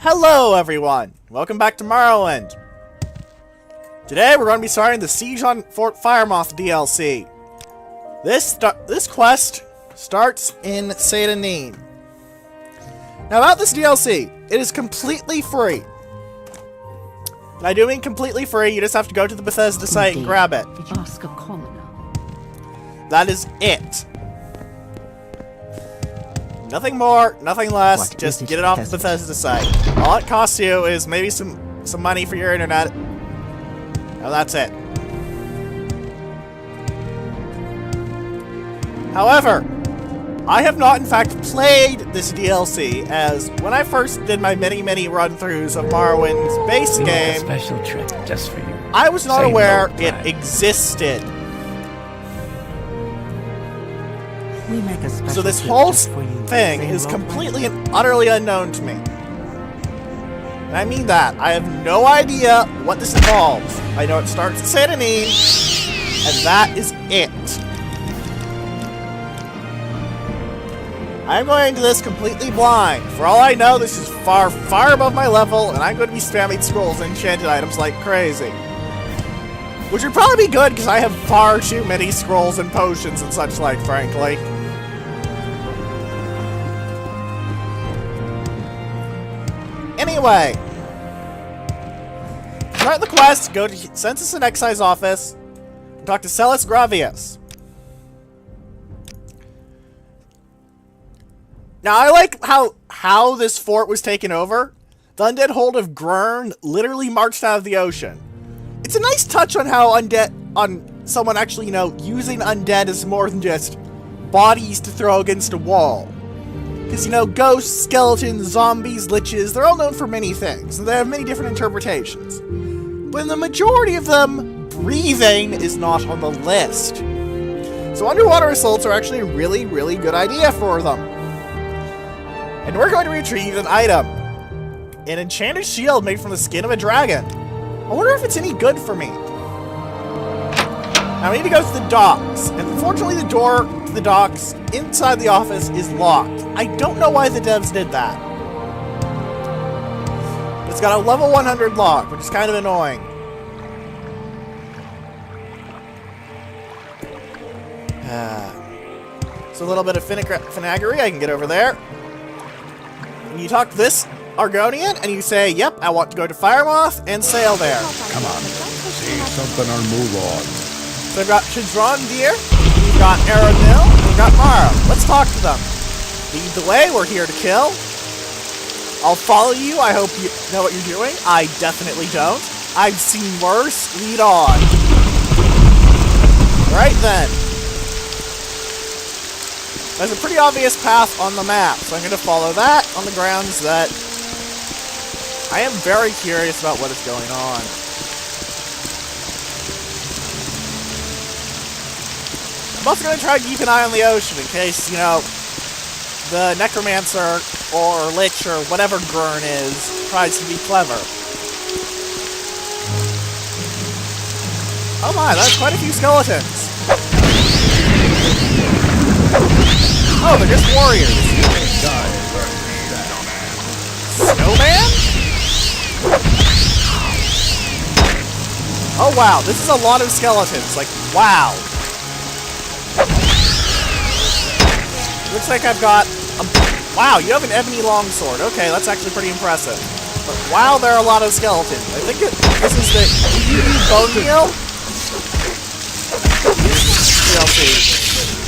Hello everyone! Welcome back to Morrowind! Today we're going to be starting the Siege on Fort Firemoth DLC. This quest starts in Satanin. Now about this DLC, it is completely free. By doing completely free, you just have to go to the Bethesda site and grab it. Ask a commoner. That is it. Nothing more, nothing less, just get it off the Bethesda site. All it costs you is maybe some money for your internet. And that's it. However, I have not in fact played this DLC, as when I first did my many run-throughs of Morrowind's base game, a special trip just for you. I was not aware it existed. We make a special So this trip whole just for you. thing is completely and utterly unknown to me. And I mean that. I have no idea what this involves. I know it starts at Satanin, and that is it. I'm going into this completely blind. For all I know, this is far above my level, and I'm going to be spamming scrolls and enchanted items like crazy. Which would probably be good, because I have far too many scrolls and potions and such like, frankly. Anyway, start the quest, go to Census and Excise office, and talk to Celis Gravius. Now, I like how this fort was taken over. The undead hold of Grurn literally marched out of the ocean. It's a nice touch on how someone actually, using undead as more than just bodies to throw against a wall. Because, ghosts, skeletons, zombies, liches, they're all known for many things, and they have many different interpretations. But in the majority of them, breathing is not on the list. So underwater assaults are actually a really good idea for them. And we're going to retrieve an item. An enchanted shield made from the skin of a dragon. I wonder if it's any good for me. Now we need to go to the docks, and unfortunately the door to the docks inside the office is locked. I don't know why the devs did that. It's got a level 100 lock, which is kind of annoying. So a little bit of finaggery, I can get over there. And you talk to this Argonian, and you say, yep, I want to go to Firemoth and sail there. Come on, say something or move on. So I've got Chidrondir, we've got Aranil, we've got Mara. Let's talk to them. Lead the way, we're here to kill. I'll follow you, I hope you know what you're doing. I definitely don't. I've seen worse, lead on. Right then. There's a pretty obvious path on the map, so I'm going to follow that on the grounds that I am very curious about what is going on. I'm also going to try to keep an eye on the ocean in case, the necromancer or lich or whatever Grurn is tries to be clever. Oh my, that's quite a few skeletons. Oh, they're just warriors. Snowman? Oh wow, this is a lot of skeletons. Like, wow. Looks like I've got wow, you have an Ebony longsword. Okay, that's actually pretty impressive. But wow, there are a lot of skeletons. I think this is the bonemeal DLC.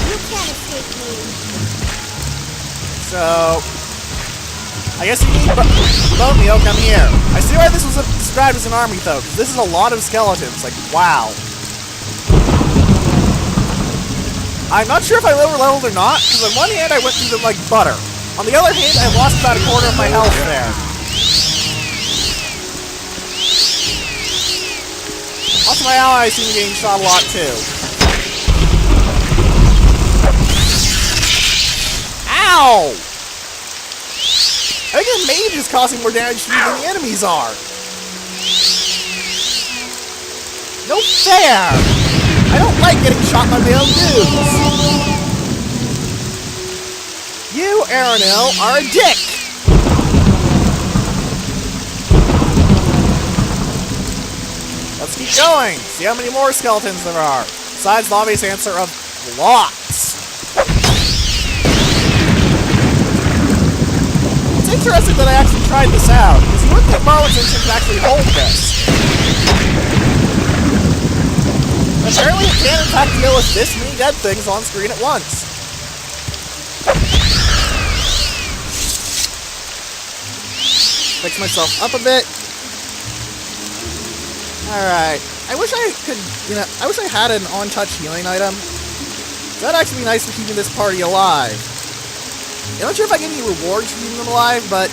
You can't escape me. So, I guess you need bonemeal. Come here. I see why this was described as an army, though, because this is a lot of skeletons. Like, wow. I'm not sure if I over-leveled or not, because on one hand I went through them like butter. On the other hand, I lost about a quarter of my health there. Also, my allies seem to be getting shot a lot, too. Ow! I think the mage is causing more damage to me than the enemies are. No fair! I don't like getting shot by my own dudes. You, Aranil, are a dick. let's keep going. See how many more skeletons there are. Besides the obvious answer of lots. It's interesting that I actually tried this out, because you wouldn't think Morrowind's engine could actually hold this. Apparently it can in fact deal with this many dead things on screen at once. Fix myself up a bit. Alright. I wish I could, I wish I had an on-touch healing item. That'd actually be nice for keeping this party alive. I'm not sure if I get any rewards for keeping them alive, but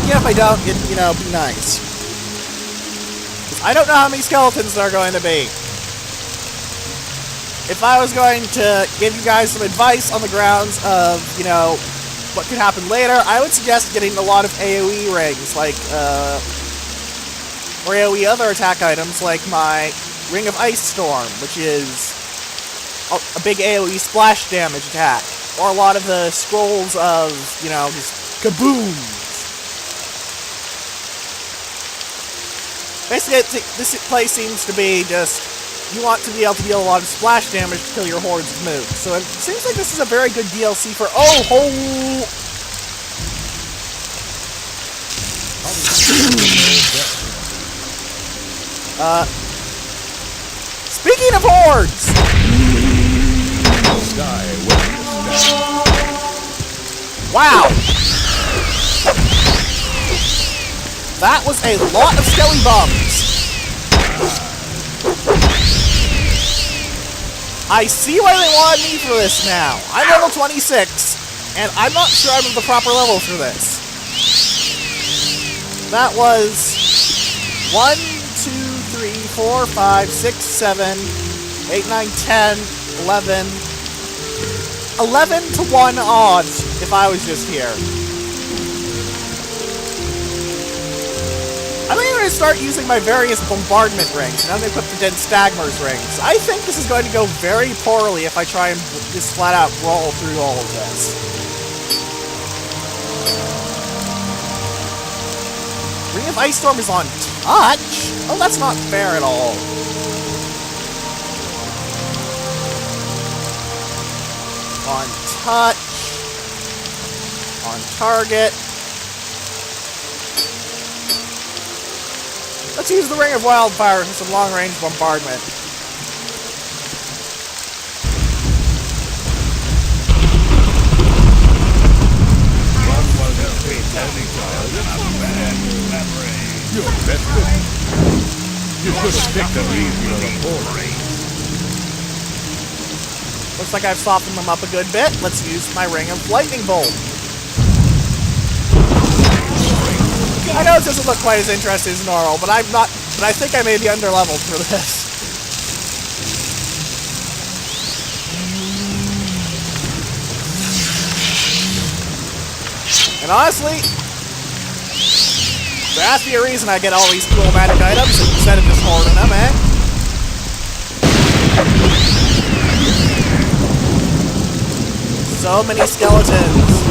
yeah, if I don't, it'd, be nice. 'Cause I don't know how many skeletons there are going to be. If I was going to give you guys some advice on the grounds of, what could happen later, I would suggest getting a lot of AoE rings, like, or AoE other attack items, like my Ring of Ice Storm, which is a big AoE splash damage attack. Or a lot of the scrolls of, just kabooms. Basically, this place seems to be just, you want to be able to deal a lot of splash damage to kill your hordes of mooks. So it seems like this is a very good DLC for, speaking of hordes! Wow! That was a lot of skelly bums. I see why they wanted me for this now. I'm level 26, and I'm not sure I'm at the proper level for this. That was 1, 2, 3, 4, 5, 6, 7, 8, 9, 10, 11... 11 to 1 odds if I was just here. I think I'm going to start using my various bombardment rings, and I'm going to equip the Dead Stagmer's rings. I think this is going to go very poorly if I try and just flat out brawl through all of this. Ring of Ice Storm is on touch? Oh, that's not fair at all. On touch, on target. Let's use the Ring of Wildfire for some long-range bombardment. You should have picked an easier opponent. Looks like I've softened them up a good bit. Let's use my Ring of Lightning Bolt. I know it doesn't look quite as interesting as normal, but I think I may be underleveled for this. And honestly, there has to be a reason I get all these cool magic items instead of just hoarding them, eh? So many skeletons.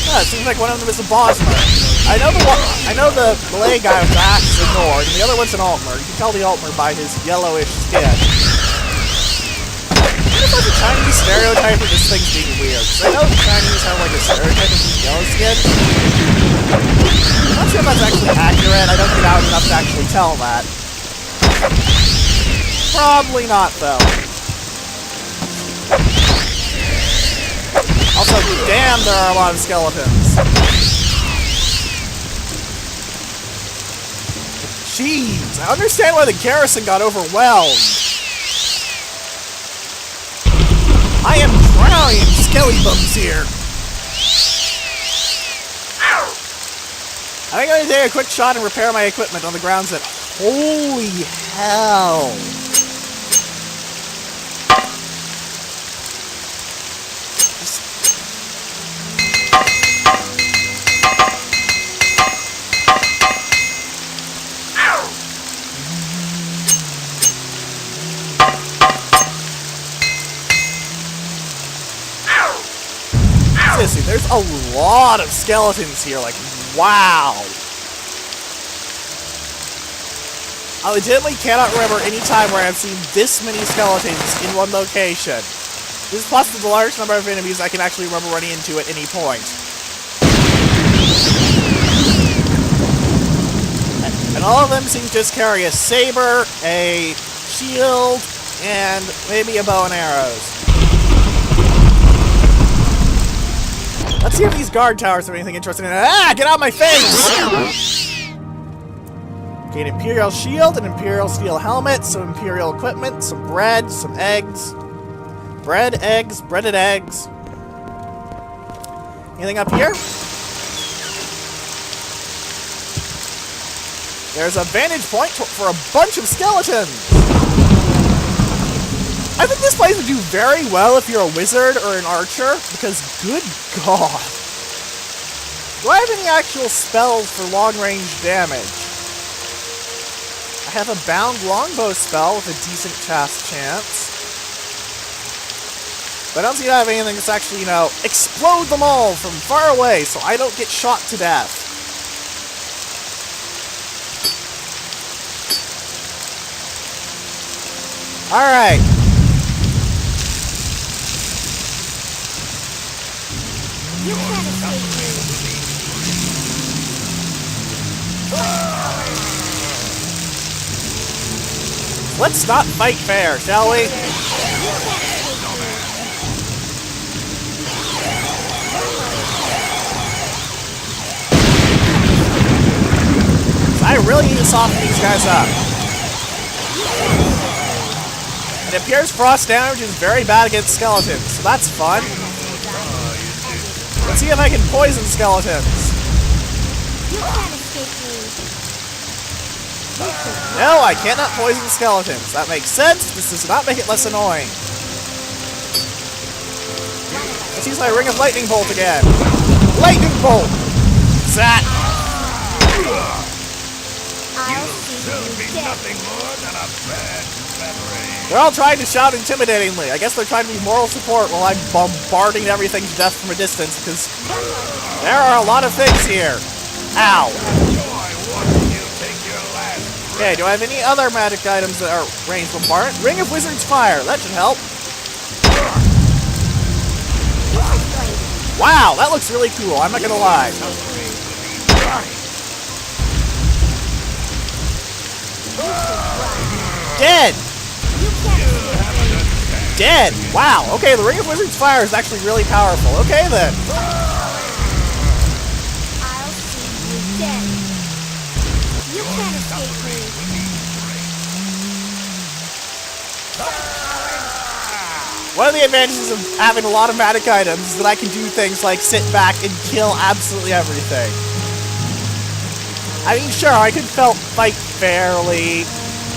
Yeah, it seems like one of them is a bossman. I know the Malay guy with the axe is a Nord, and the other one's an Altmer. You can tell the Altmer by his yellowish skin. Is this like a Chinese stereotype or this thing's being weird? Because I know the Chinese have like a stereotype of yellow skin. I'm not sure if that's actually accurate. I don't get out enough to actually tell that. Probably not, though. Also, damn, there are a lot of skeletons. Jeez, I understand why the garrison got overwhelmed. I am drowning in skelly bums here. I'm going to take a quick shot and repair my equipment on the grounds that, holy hell. Seriously, there's a lot of skeletons here, like, wow. I legitimately cannot remember any time where I've seen this many skeletons in one location. This is plus the largest number of enemies I can actually remember running into at any point. And all of them seem to just carry a saber, a shield, and maybe a bow and arrows. Let's see if these guard towers have anything interesting in it. Ah! Get out of my face! Okay, an Imperial shield, an Imperial Steel helmet, some Imperial equipment, some bread, some eggs. Bread, eggs, breaded eggs. Anything up here? There's a vantage point for a bunch of skeletons! I think this place would do very well if you're a wizard or an archer, because good god. Do I have any actual spells for long-range damage? I have a bound longbow spell with a decent cast chance. But I don't seem to have anything that's actually, you know, explode them all from far away so I don't get shot to death. Alright. You can't escape me. Let's not fight fair, shall we? I really need to soften these guys up. It appears frost damage is very bad against skeletons, so that's fun. Let's see if I can poison skeletons. You can't escape me. No, I cannot poison skeletons. That makes sense. This does not make it less annoying. Let's use my Ring of Lightning Bolt again. Lightning Bolt! Zat! I'll see you dead. Nothing more than a bad memory. They're all trying to shout intimidatingly. I guess they're trying to be moral support while I'm bombarding everything to death from a distance, because there are a lot of things here. Ow. Okay, do I have any other magic items that are range bombardment? Ring of Wizard's Fire. That should help. Wow, that looks really cool. I'm not gonna lie. Dead! Dead! Wow, okay, the Ring of Wizard's Fire is actually really powerful. Okay, then. I'll see you dead. You can't escape me. One of the advantages of having a lot of magic items is that I can do things like sit back and kill absolutely everything. I mean, sure, I could fight fairly,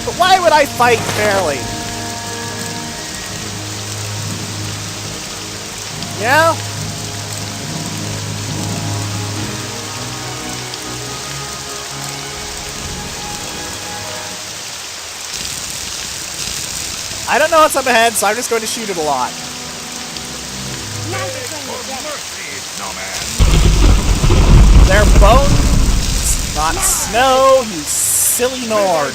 but why would I fight fairly? Yeah? I don't know what's up ahead, so I'm just going to shoot it a lot. Now you're going to get it. They're bones, not snow, you silly Nord.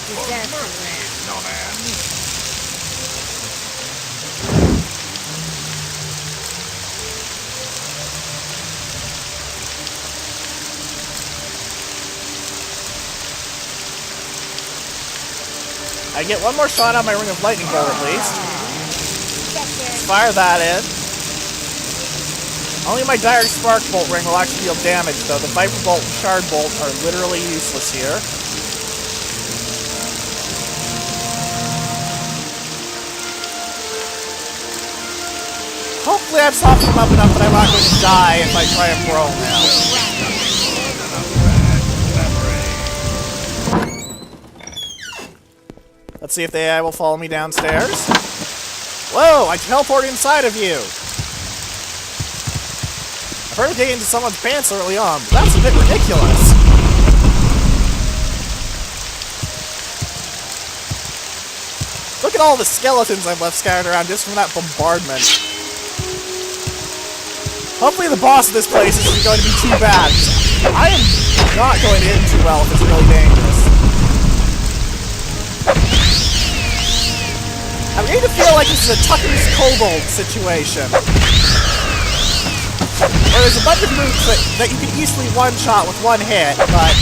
I get one more shot on my Ring of Lightning Bolt at least. Fire that in. Only my Dire Spark Bolt ring will actually deal damage, though. The Viper Bolt and Shard Bolt are literally useless here. Hopefully I've softened them up enough that I'm not going to die if I try and brawl now. Let's see if the AI will follow me downstairs. Whoa, I teleported inside of you! I've heard of getting into someone's pants early on, but that's a bit ridiculous. Look at all the skeletons I've left scattered around just from that bombardment. Hopefully the boss of this place isn't going to be too bad. I am not going to hit him too well if it's really dangerous. I'm beginning to feel like this is a Tucker's Kobold situation. Where there's a bunch of moves that you can easily one-shot with one hit, but...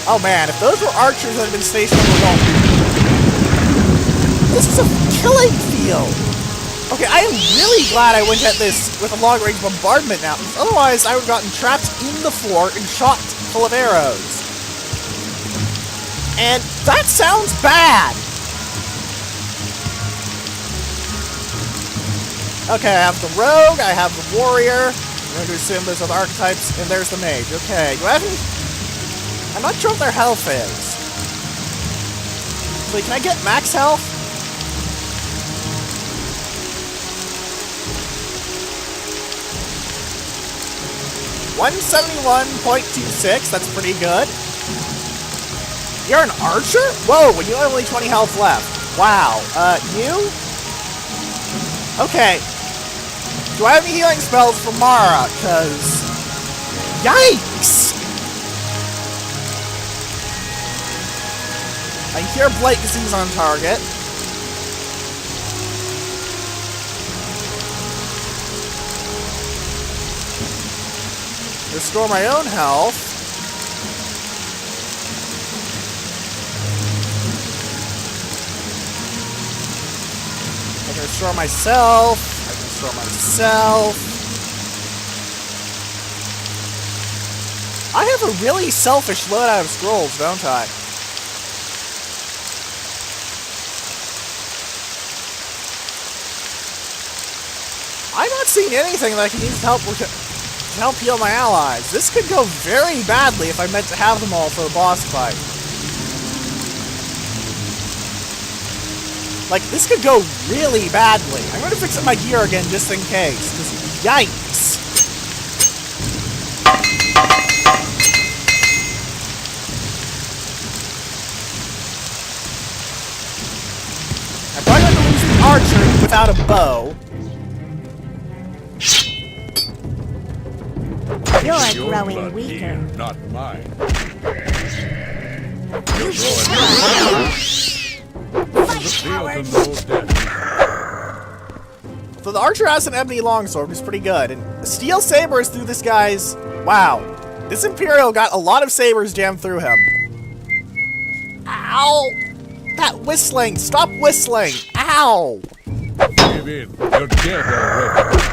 Oh man, if those were archers that had been stationed on the wall... This is a killing field! Okay, I am really glad I went at this with a long-range bombardment now, because otherwise I would have gotten trapped in the fort and shot full of arrows. And that sounds bad! Okay, I have the rogue, I have the warrior, I'm going to assume there's other archetypes, and there's the mage. Okay, do I have any... I'm not sure what their health is. So can I get max health? $171.26, that's pretty good. You're an archer? Whoa, when you have only 20 health left. Wow. You? Okay. Do I have any healing spells for Mara? Because... Yikes! I hear Blight Disease on target. Restore my own health. I can restore myself. I can restore myself. I have a really selfish loadout of scrolls, don't I? I'm not seeing anything that I can use to help heal my allies. This could go very badly if I meant to have them all for the boss fight. Like, this could go really badly. I'm going to fix up my gear again just in case, because yikes. I'm probably going to lose the archer without a bow. You're growing weaker. Not mine. So the archer has an ebony longsword, which is pretty good. And steel sabers through this guy's... Wow. This Imperial got a lot of sabers jammed through him. Ow! That whistling! Stop whistling! Ow! Give in. You're dead already.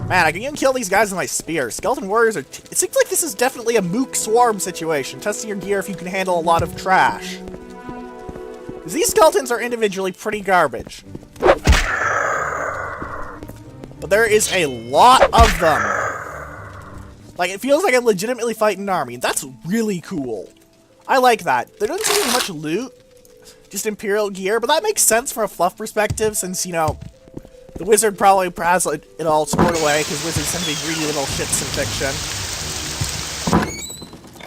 Man, I can even kill these guys with my spear. Skeleton warriors are... It seems like this is definitely a mook swarm situation. Testing your gear if you can handle a lot of trash. Because these skeletons are individually pretty garbage. But there is a lot of them. Like, it feels like I'm legitimately fighting an army. And that's really cool. I like that. There doesn't seem to be much loot. Just Imperial gear. But that makes sense from a fluff perspective since, you know... The wizard probably has it all stored away, because wizards tend to be greedy little shits in fiction.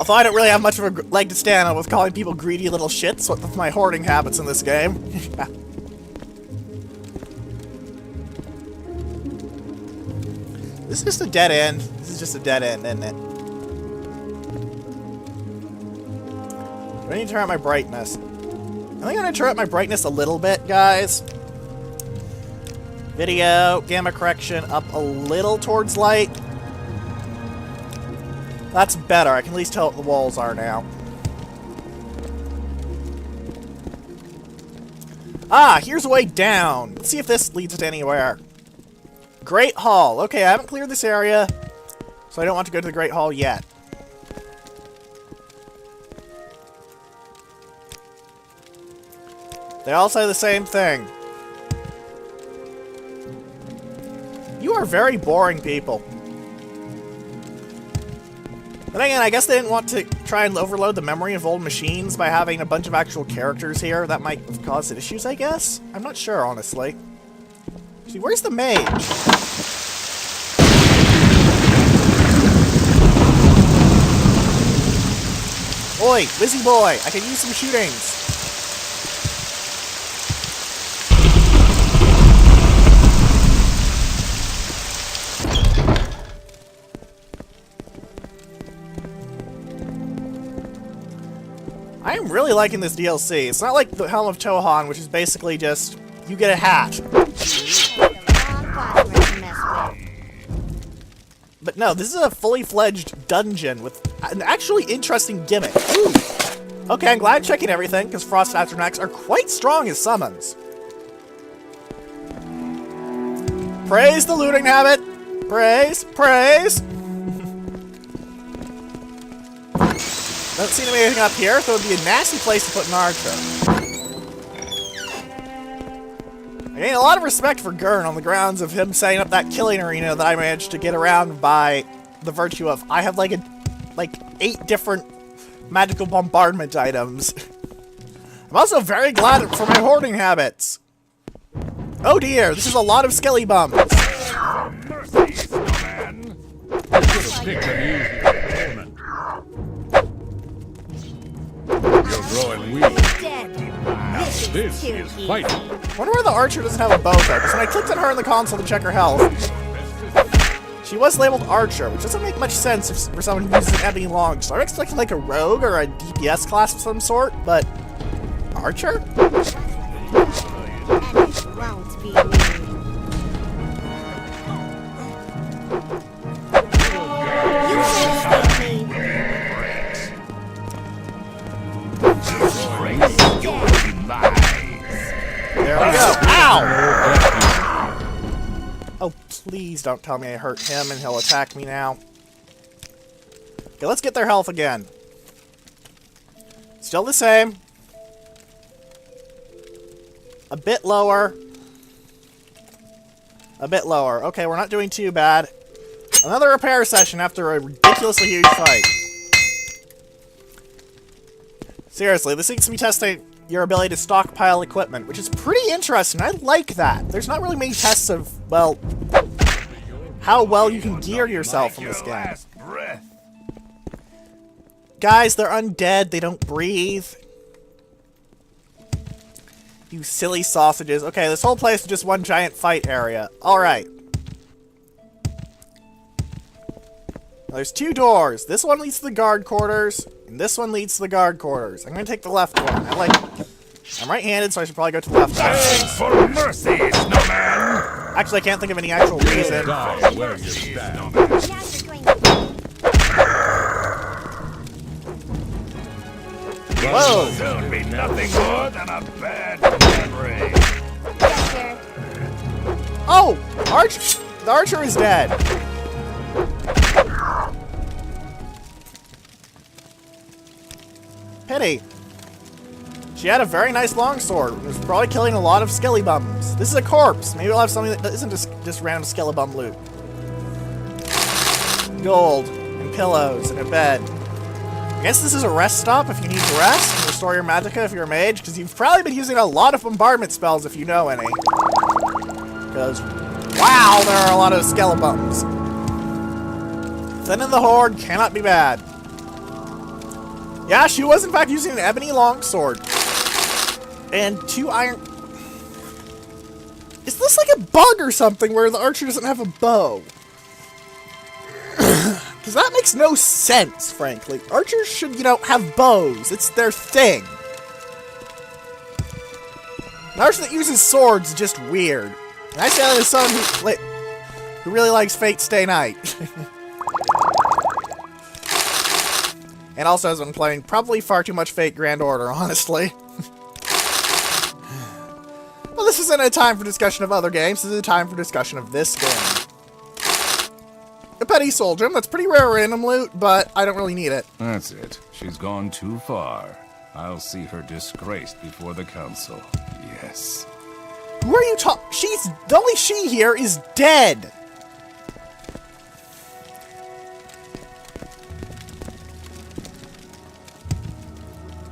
Although I don't really have much of a leg to stand on with calling people greedy little shits with my hoarding habits in this game. This is just a dead end. This is just a dead end, isn't it? Do I need to turn up my brightness? I think I'm going to turn up my brightness a little bit, guys. Video, gamma correction, up a little towards light. That's better. I can at least tell what the walls are now. Ah, here's a way down. Let's see if this leads to anywhere. Great Hall. Okay, I haven't cleared this area, so I don't want to go to the Great Hall yet. They all say the same thing. You are very boring people. Then again, I guess they didn't want to try and overload the memory of old machines by having a bunch of actual characters here. That might have caused issues, I guess? I'm not sure, honestly. See, where's the mage? Oi, busy boy, I can use some shootings. I'm really liking this DLC. It's not like the Helm of Tohan, which is basically just, you get a hat. But no, this is a fully fledged dungeon with an actually interesting gimmick. Ooh. Okay, I'm glad checking everything, because Frost Astronauts are quite strong as summons. Praise the looting habit! Praise! Praise! Don't see anything up here, so it would be a nasty place to put an archer. I gain a lot of respect for Gurn on the grounds of him setting up that killing arena that I managed to get around by the virtue of I have like 8 different magical bombardment items. I'm also very glad for my hoarding habits. Oh dear, this is a lot of skelly bums. Mercy, snowman. You should have picked an easy opponent. You're growing weak. Now this is fighting. I wonder why the archer doesn't have a bow though, because when I clicked on her in the console to check her health, she was labeled archer, which doesn't make much sense for someone who uses an ebony long. So I'm expecting like a rogue or a DPS class of some sort, but archer? And it won't be me. You should me. There we go. Ow! Oh, please don't tell me I hurt him and he'll attack me now. Okay, let's get their health again. Still the same. A bit lower. A bit lower. Okay, we're not doing too bad. Another repair session after a ridiculously huge fight. Seriously, this seems to be testing your ability to stockpile equipment, which is pretty interesting. I like that. There's not really many tests of, well, how well you can gear yourself in this game. Guys, they're undead. They don't breathe. You silly sausages. Okay, this whole place is just one giant fight area. Alright. There's 2 doors. This one leads to the guard quarters, and this one leads to the guard quarters. I'm gonna take the left one. I'm right-handed, so I should probably go to the left one. Thanks for mercy, snowman. Actually, I can't think of any actual reason. Die where you stand. Now you're going Whoa! Soon be nothing more than a bad memory. Dexter. Oh! The archer is dead. Pity. She had a very nice longsword. It was probably killing a lot of skelly bums. This is a corpse. Maybe we'll have something that isn't just random skelly bum loot. Gold, and pillows, and a bed. I guess this is a rest stop if you need to rest, and restore your magicka if you're a mage, because you've probably been using a lot of bombardment spells if you know any. Because, wow, there are a lot of skelly bums. Thin in the horde cannot be bad. Yeah, she was in fact using an ebony longsword. And 2 iron... Is this like a bug or something where the archer doesn't have a bow? Because that makes no sense, frankly. Archers should, you know, have bows. It's their thing. An archer that uses swords is just weird. And I say that as someone who really likes Fate Stay Night. And also has been playing probably far too much Fate Grand Order, honestly. Well, this isn't a time for discussion of other games. This is a time for discussion of this game. A petty soul gem. That's pretty rare random loot, but I don't really need it. That's it. She's gone too far. I'll see her disgraced before the council. Yes. Who are you talking? The only she here is dead.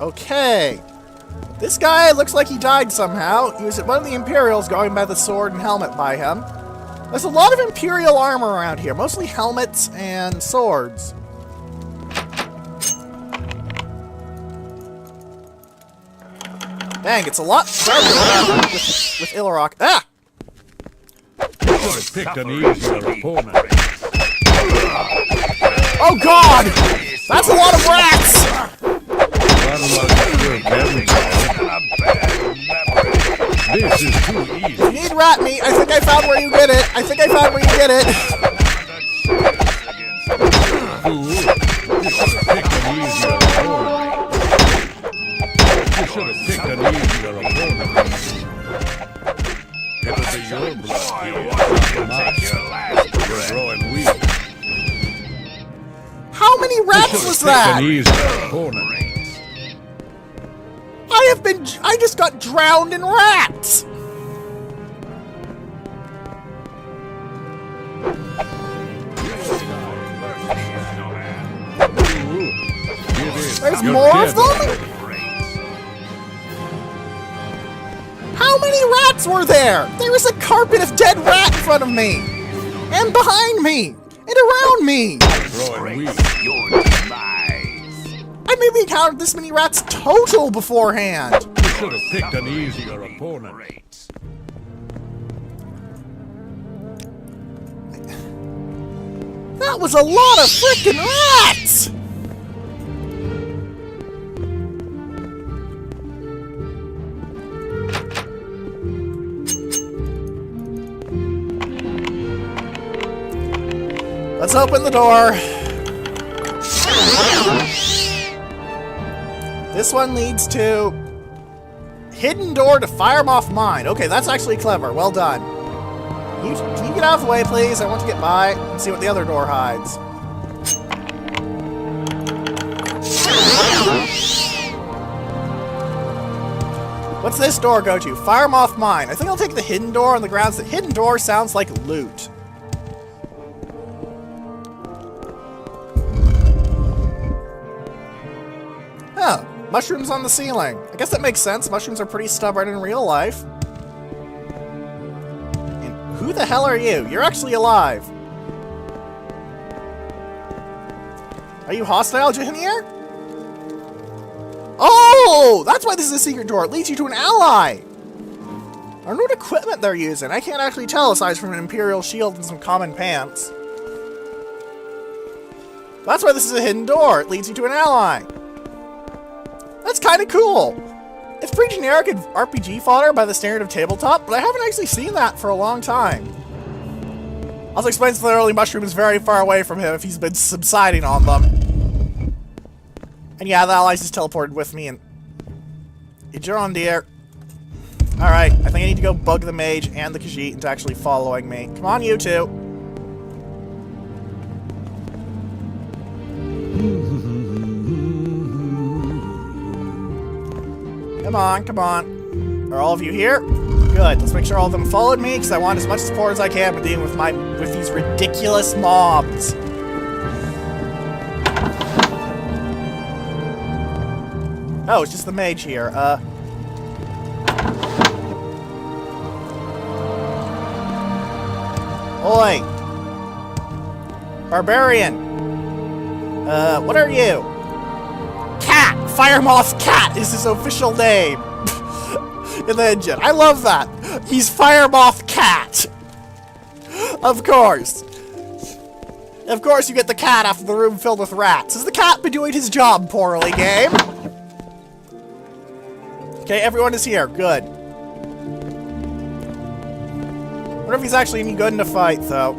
Okay. This guy looks like he died somehow. He was at one of the Imperials going by the sword and helmet by him. There's a lot of Imperial armor around here, mostly helmets and swords. Dang, it's a lot darker with Illarok. Ah! You should have picked an easier opponent. Oh god! That's a lot of rats! This is too easy. You need rat meat. I think I found where you get it. I think I found where you get it. Fool. You should have picked an easier opponent. You should have picked an easier opponent. It'll be your blood here. You're growing weak. How many rats was Picked an that? easier opponent. I just got drowned in rats. There's more of them? How many rats were there? There was a carpet of dead rat in front of me. And behind me. And around me. Growing weak. I maybe counted this many rats total beforehand. You should have picked an easier opponent. That was a lot of freaking rats! Let's open the door. This one leads to hidden door to Firemoth mine. Okay, that's actually clever. Well done. Can you get out of the way, please? I want to get by and see what the other door hides. What's this door go to? Firemoth mine. I think I'll take the hidden door on the grounds that hidden door sounds like loot. Huh. Mushrooms on the ceiling. I guess that makes sense. Mushrooms are pretty stubborn in real life. And who the hell are you? You're actually alive. Are you hostile, Jahanier? Oh! That's why this is a secret door. It leads you to an ally. I don't know what equipment they're using. I can't actually tell aside from an Imperial shield and some common pants. That's why this is a hidden door. It leads you to an ally. That's kind of cool. It's pretty generic RPG fodder by the standard of tabletop, but I haven't actually seen that for a long time. Also explains that the early mushroom is very far away from him if he's been subsiding on them. And yeah, the allies just teleported with me and... You're on, dear. Alright, I think I need to go bug the mage and the Khajiit into actually following me. Come on, you two. Come on, come on. Are all of you here? Good. Let's make sure all of them followed me, because I want as much support as I can with dealing with these ridiculous mobs. Oh, it's just the mage here. Oi! Barbarian! What are you? Cat! Firemoth Cat is his official name in the engine. I love that. He's Firemoth Cat. Of course. Of course you get the cat after the room filled with rats. Has the cat been doing his job poorly, game? Okay, everyone is here. Good. Wonder if he's actually any good in a fight, though.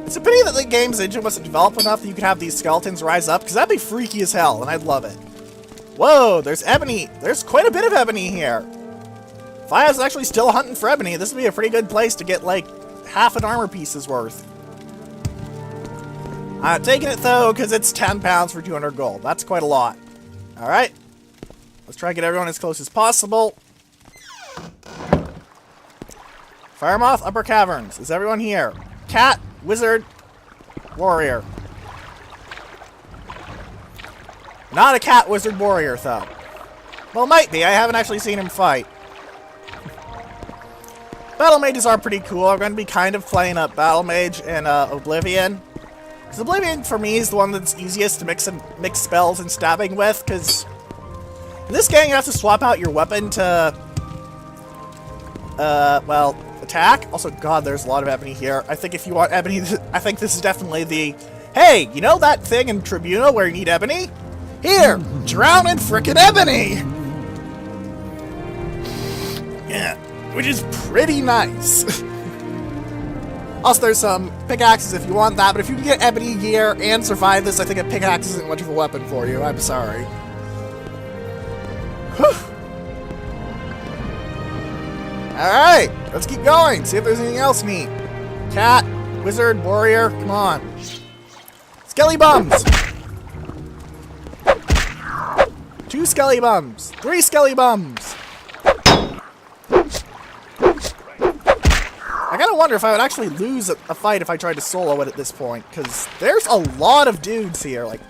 It's a pity that the game's engine wasn't developed enough that you could have these skeletons rise up, because that'd be freaky as hell, and I'd love it. Whoa, there's Ebony. There's quite a bit of Ebony here. If I was actually still hunting for Ebony, this would be a pretty good place to get, like, half an armor piece's worth. I'm not taking it, though, because it's 10 pounds for 200 gold. That's quite a lot. Alright. Let's try to get everyone as close as possible. Firemoth, Upper Caverns. Is everyone here? Cat, Wizard, Warrior. Not a cat, wizard, warrior, though. Well, might be. I haven't actually seen him fight. Battle mages are pretty cool. I'm going to be kind of playing up Battle Mage and Oblivion. Because Oblivion, for me, is the one that's easiest to mix spells and stabbing with, because in this game, you have to swap out your weapon to, well, attack. Also, God, there's a lot of Ebony here. I think if you want Ebony, I think this is definitely the, hey, you know that thing in Tribunal where you need Ebony? Here, drown in frickin' Ebony! Yeah, which is pretty nice. Also, there's some pickaxes if you want that, but if you can get Ebony gear and survive this, I think a pickaxe isn't much of a weapon for you. I'm sorry. Alright, let's keep going. See if there's anything else neat. Cat, wizard, warrior, come on. Skelly bums! 2 skelly bums! 3 skelly bums! I gotta wonder if I would actually lose a fight if I tried to solo it at this point, because there's a lot of dudes here, like,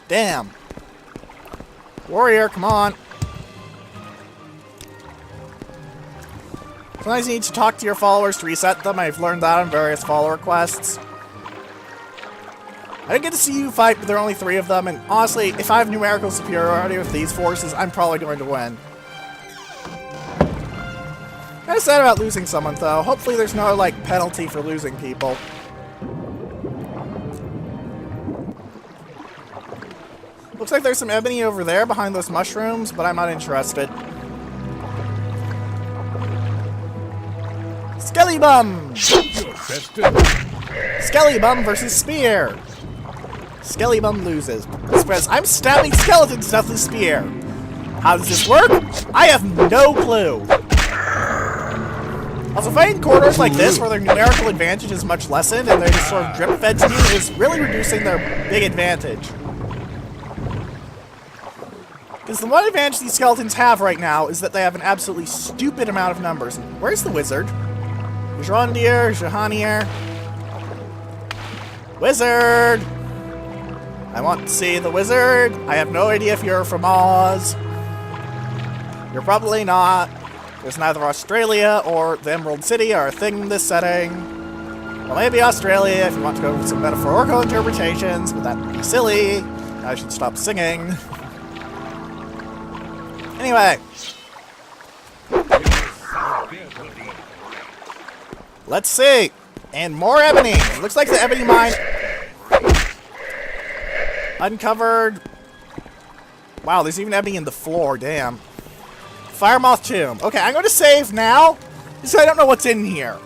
damn. Warrior, come on. Sometimes you need to talk to your followers to reset them. I've learned that on various follower quests. I didn't get to see you fight, but there are only 3 of them, and honestly, if I have numerical superiority with these forces, I'm probably going to win. Kinda sad about losing someone, though. Hopefully there's no, like, penalty for losing people. Looks like there's some ebony over there behind those mushrooms, but I'm not interested. Skelly Bum! Skelly Bum versus Spear! Skelly Bum loses. Because I'm stabbing skeletons with the spear. How does this work? I have no clue. Also, fighting corridors like this, where their numerical advantage is much lessened, and they're just sort of drip-fed to you, is really reducing their big advantage. Because the one advantage these skeletons have right now is that they have an absolutely stupid amount of numbers. Where's the wizard? Jrondir, Jahanier. Wizard! I want to see the wizard. I have no idea if you're from Oz. You're probably not. There's neither Australia or the Emerald City are a thing in this setting. Well, maybe Australia if you want to go with some metaphorical interpretations, but that would be silly. I should stop singing. Anyway. Let's see. And more ebony. Looks like the ebony mine uncovered. Wow, there's even ebony in the floor. Damn. Firemoth tomb. Okay, I'm going to save now, because I don't know what's in here.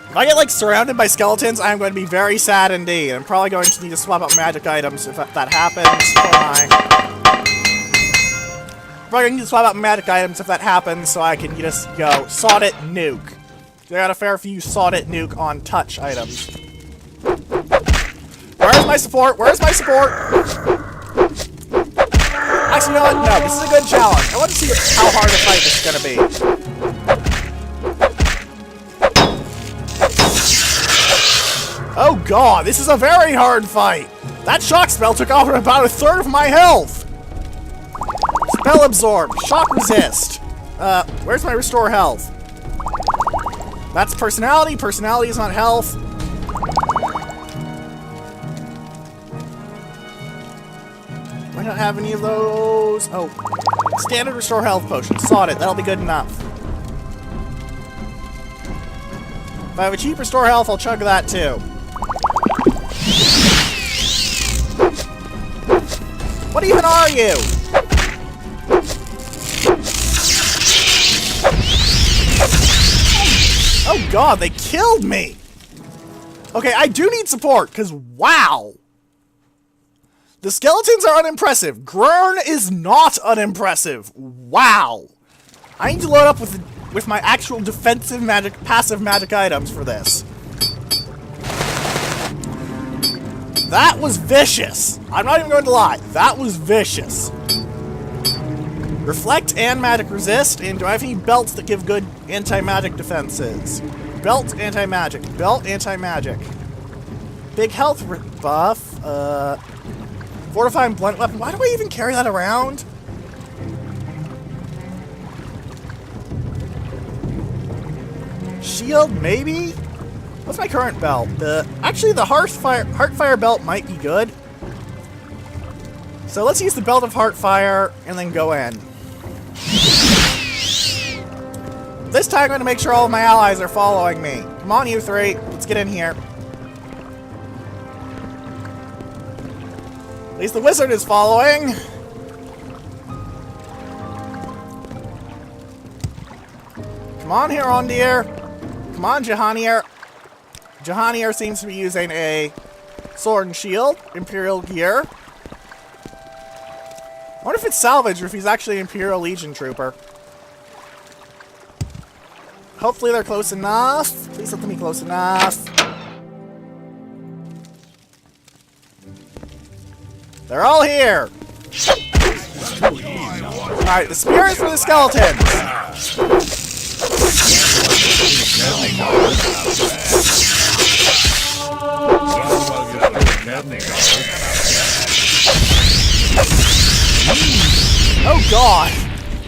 If I get, like, surrounded by skeletons, I'm going to be very sad indeed. I'm probably going to need to swap out magic items if that happens. Probably going to need to swap out magic items if that happens, so I can just go sod it nuke. I got a fair few sod it nuke on touch items. Where's my support? Where's my support? Actually, you know what? No, this is a good challenge. I want to see how hard a fight this is going to be. Oh god, this is a very hard fight. That shock spell took off about 1/3 of my health. Spell absorb. Shock resist. Where's my restore health? That's personality. Personality is not health. I don't have any of those. Oh, standard restore health potion. Sod it. That'll be good enough. If I have a cheap restore health, I'll chug that too. What even are you? Oh god, they killed me! Okay, I do need support, because wow! The skeletons are unimpressive. Grurn is not unimpressive. Wow! I need to load up with my actual defensive magic, passive magic items for this. That was vicious. I'm not even going to lie. That was vicious. Reflect and magic resist. And do I have any belts that give good anti-magic defenses? Belt anti-magic. Belt anti-magic. Big health buff. Fortifying blunt weapon. Why do I even carry that around? Shield, maybe? What's my current belt? Actually, the Heartfire belt might be good. So let's use the Belt of Heartfire and then go in. This time I'm going to make sure all of my allies are following me. Come on, you three. Let's get in here. least the wizard is following. Come on here, Ondir. Come on, Jahanier. Jahanier seems to be using a sword and shield, Imperial gear. I wonder if it's salvage or if he's actually an Imperial Legion trooper. Hopefully they're close enough. Please let them be close enough. They're all here. Alright, the spears for the skeletons. Oh god!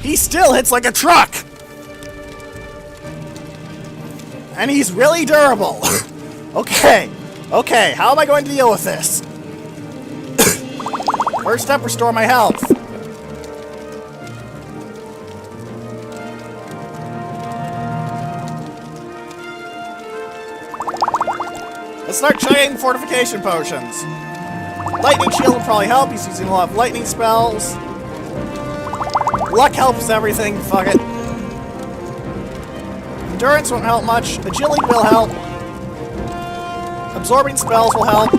He still hits like a truck! And he's really durable. Okay. Okay, how am I going to deal with this? First step, restore my health. Let's start chugging fortification potions. Lightning shield will probably help. He's using a lot of lightning spells. Luck helps everything. Fuck it. Endurance won't help much. Agility will help. Absorbing spells will help.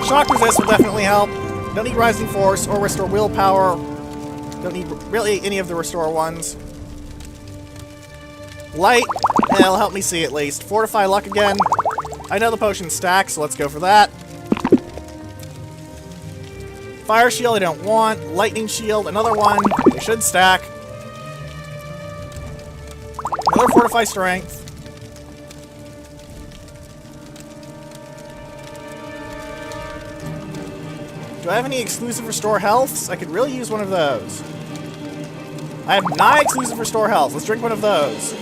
Shock resist will definitely help. Don't need rising force or restore willpower. Don't need really any of the restore ones. Light, it'll help me see at least. Fortify luck again. I know the potion's stacked, so let's go for that. Fire shield I don't want. Lightning shield, another one. They should stack. Another fortify strength. Do I have any exclusive restore healths? I could really use one of those. I have 9 exclusive restore healths. Let's drink one of those.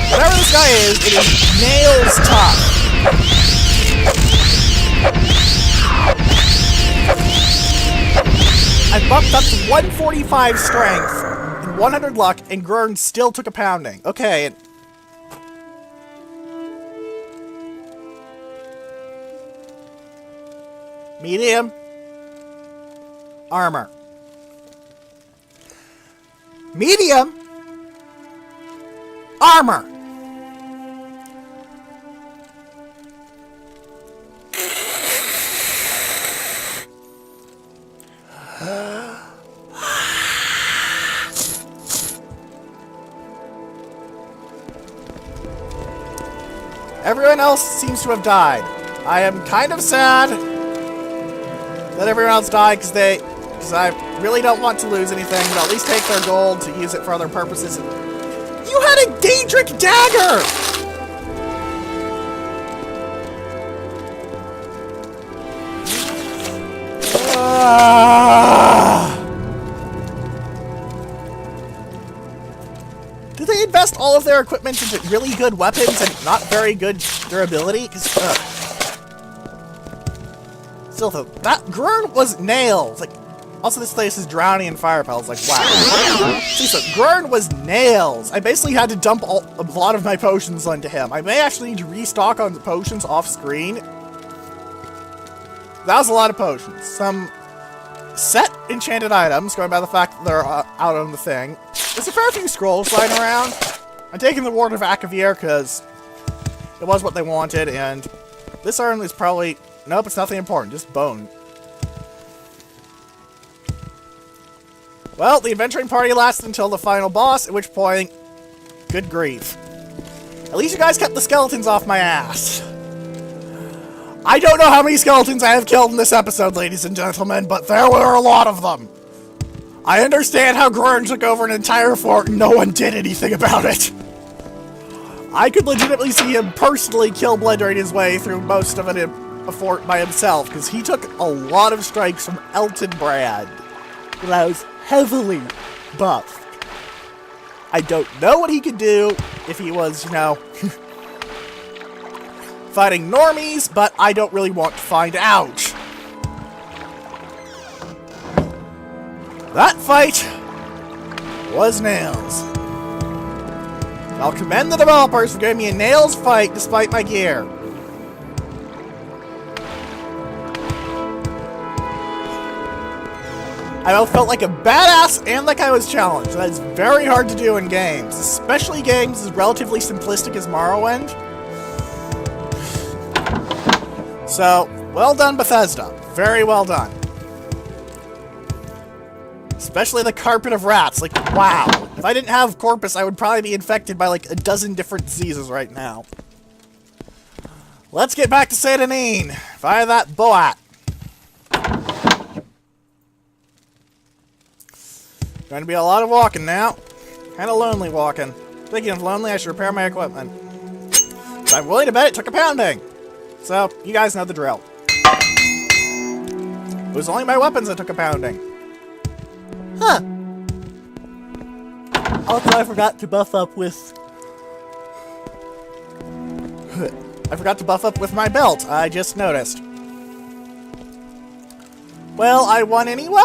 Whatever this guy is, it is nails tough. I bumped up to 145 strength and 100 luck, and Gurn still took a pounding. Okay. Medium. Armor. Medium. Armor. Everyone else seems to have died. I am kind of sad that everyone else died because I really don't want to lose anything, but at least take their gold to use it for other purposes. You had a Daedric dagger! Do they invest all of their equipment into really good weapons and not very good durability? Because, still though, that Gurn was nails. Like, also this place is drowning in fire petals. Like, wow. See, so Gurn was nails. I basically had to dump a lot of my potions onto him. I may actually need to restock on the potions off screen. That was a lot of potions. Some set enchanted items, going by the fact that they're out on the thing. There's a fair few scrolls lying around. I'm taking the Ward of Akavir because it was what they wanted, and this urn is probably... Nope, it's nothing important, just bone. Well, the adventuring party lasted until the final boss, at which point... Good grief. At least you guys kept the skeletons off my ass. I don't know how many skeletons I have killed in this episode, ladies and gentlemen, but there were a lot of them. I understand how Gurn took over an entire fort and no one did anything about it. I could legitimately see him personally kill blundering his way through most of a fort by himself, because he took a lot of strikes from Elton Brand when I was heavily buffed. I don't know what he could do if he was, you know, fighting normies, but I don't really want to find out. That fight was nails. I'll commend the developers for giving me a nails fight despite my gear. I both felt like a badass and like I was challenged. That is very hard to do in games, especially games as relatively simplistic as Morrowind. So, well done, Bethesda. Very well done. Especially the carpet of rats. Like, wow. If I didn't have Corpus, I would probably be infected by like a dozen different diseases right now. Let's get back to Saint Anine via that boat. Going to be a lot of walking now. Kind of lonely walking. Speaking of lonely, I should repair my equipment. But I'm willing to bet it took a pounding. So, you guys know the drill. It was only my weapons that took a pounding. Huh. Also, I forgot to buff up with... I forgot to buff up with my belt. I just noticed. Well, I won anyway?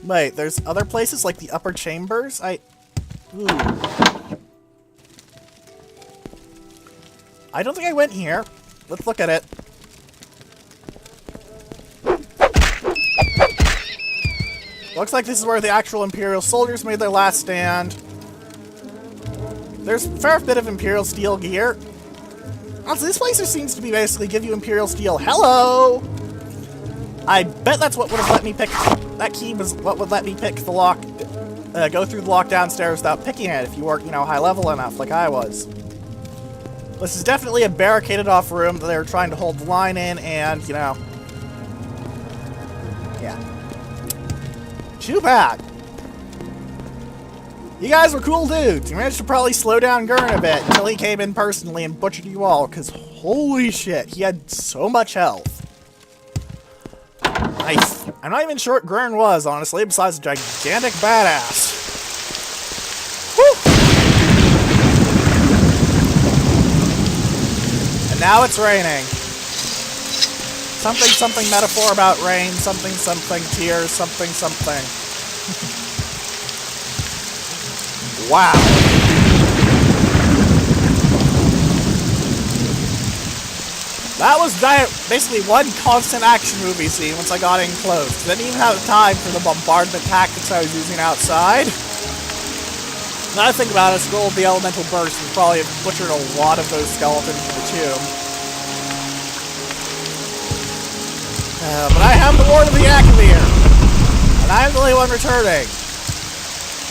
Wait, there's other places like the upper chambers? Ooh. I don't think I went here. Let's look at it. Looks like this is where the actual Imperial soldiers made their last stand. There's a fair bit of Imperial Steel gear. Also, this place just seems to be basically give you Imperial Steel. Hello! I bet that's what would have let me pick... That key was what would let me pick the lock... go through the lock downstairs without picking it if you weren't, you know, high level enough like I was. This is definitely a barricaded off room that they were trying to hold the line in and, you know... Yeah. Too bad. You guys were cool dudes. You managed to probably slow down Gurn a bit until he came in personally and butchered you all, because holy shit, he had so much health. I'm not even sure what Gurn was, honestly, besides a gigantic badass. Woo! And now it's raining. Something, something metaphor about rain, something, something tears, something, something. Wow. That was basically one constant action movie scene once I got in close. I didn't even have time for the bombardment tactics I was using outside. Now I think about it, Scroll of the Elemental Burst would probably have butchered a lot of those skeletons in the tomb. But I have the Ward of the Akavir, and I'm the only one returning.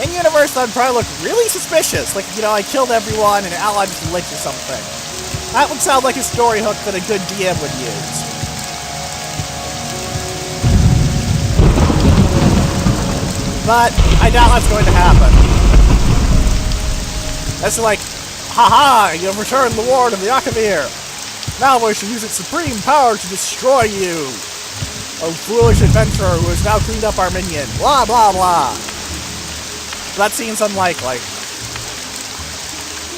In universe, I'd probably look really suspicious, like, you know, I killed everyone and allied with the Lich or something. That would sound like a story hook that a good DM would use. But I doubt that's going to happen. That's like, haha, you have returned the Ward of the Akavir. Now we should use its supreme power to destroy you. Oh, foolish adventurer who has now cleaned up our minion. Blah, blah, blah. That seems unlikely.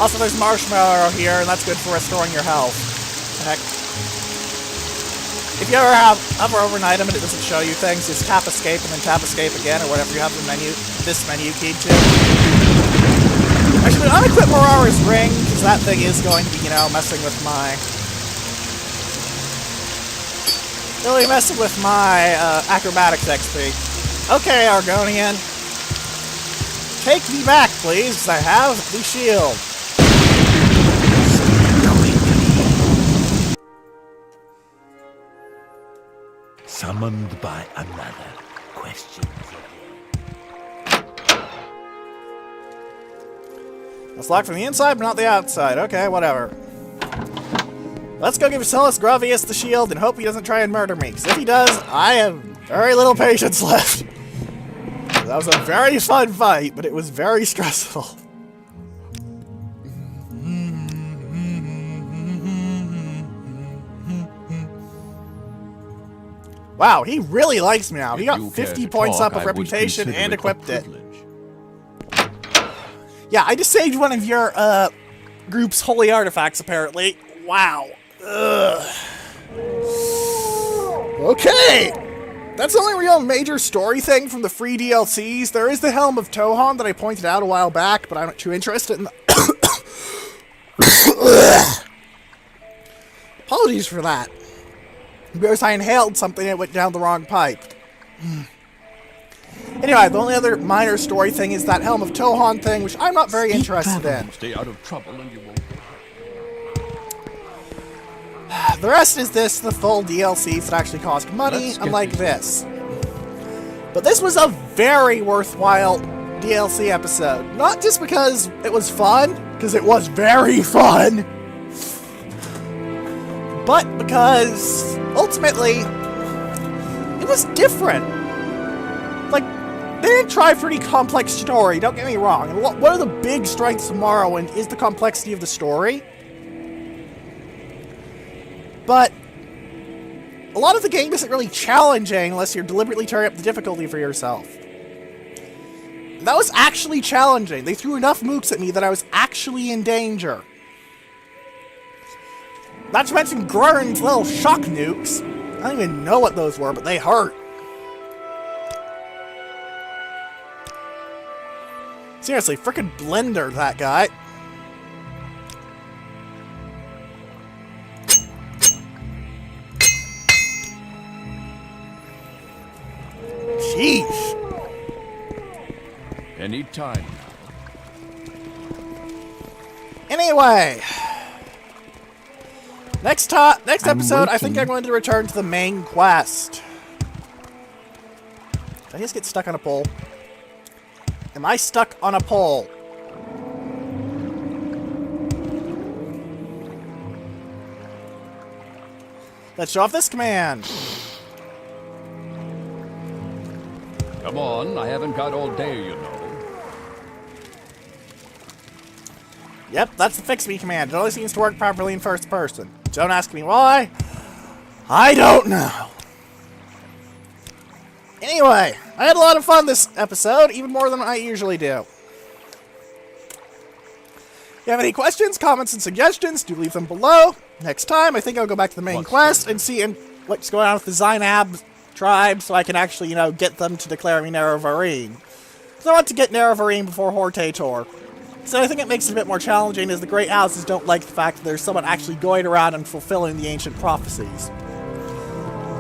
Also, there's marshmallow here, and that's good for restoring your health. Heck. If you ever over an item and it doesn't show you things, just tap escape and then tap escape again, or whatever you have the menu, this menu keyed to. Actually, unequip Morara's ring, because that thing is going to be, you know, messing with my... Really messing with my acrobatics XP. Okay, Argonian. Take me back, please, because I have the shield. Summoned by another question. It's locked from the inside, but not the outside. Okay, whatever. Let's go give Celis Gravius the shield and hope he doesn't try and murder me, because if he does, I have very little patience left. That was a very fun fight, but it was very stressful. Wow, he really likes me now. He got 50 points up of reputation and equipped it. Yeah, I just saved one of your group's holy artifacts, apparently. Wow. Ugh. Okay. That's the only real major story thing from the free DLCs. There is the Helm of Tohan that I pointed out a while back, but I'm not too interested in Apologies for that. Because I inhaled something and it went down the wrong pipe. Anyway, the only other minor story thing is that Helm of Tohan thing, which I'm not very interested in. Stay out of trouble and you won't. The rest is the full DLCs that actually cost money, Let's get unlike this. this. But this was a very worthwhile DLC episode. Not just because it was fun, because it was very fun, but because, ultimately, it was different. Like, they didn't try for any complex story, don't get me wrong. One of the big strengths of Morrowind is the complexity of the story. But a lot of the game isn't really challenging unless you're deliberately turning up the difficulty for yourself. That was actually challenging. They threw enough mooks at me that I was actually in danger. Not to mention Grurn's little shock nukes. I don't even know what those were, but they hurt. Seriously, frickin' blender that guy. Jeez. Any time. Anyway. Next episode, I think I'm going to return to the main quest. Did I just get stuck on a pole? Am I stuck on a pole? Let's show off this command. Come on, I haven't got all day, you know. Yep, that's the fix me command. It only seems to work properly in first person. Don't ask me why. I don't know. Anyway, I had a lot of fun this episode, even more than I usually do. If you have any questions, comments, and suggestions, do leave them below. Next time, I think I'll go back to the main quest and see what's going on with the Zainab tribe so I can actually, get them to declare me Nerevarine. Because I want to get Nerevarine before Hortator. So I think it makes it a bit more challenging, as the Great Houses don't like the fact that there's someone actually going around and fulfilling the ancient prophecies.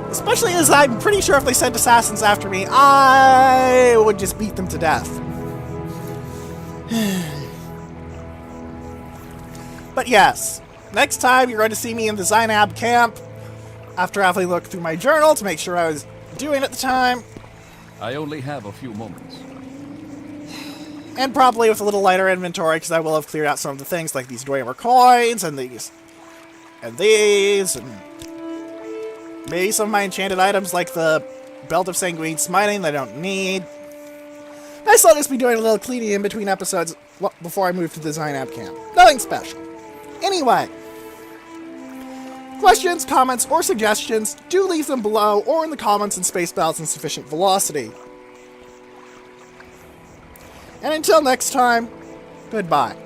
Especially as I'm pretty sure if they sent assassins after me, I would just beat them to death. But yes, next time you're going to see me in the Zainab camp, after having looked through my journal to make sure I was doing at the time. I only have a few moments. And probably with a little lighter inventory, because I will have cleared out some of the things like these Dwemer coins, and these, and maybe some of my enchanted items like the Belt of Sanguine Smiting that I don't need. I still just be doing a little cleaning in between episodes before I move to the Zainab camp. Nothing special. Anyway, questions, comments, or suggestions, do leave them below or in the comments in space battles and sufficient velocity. And until next time, goodbye.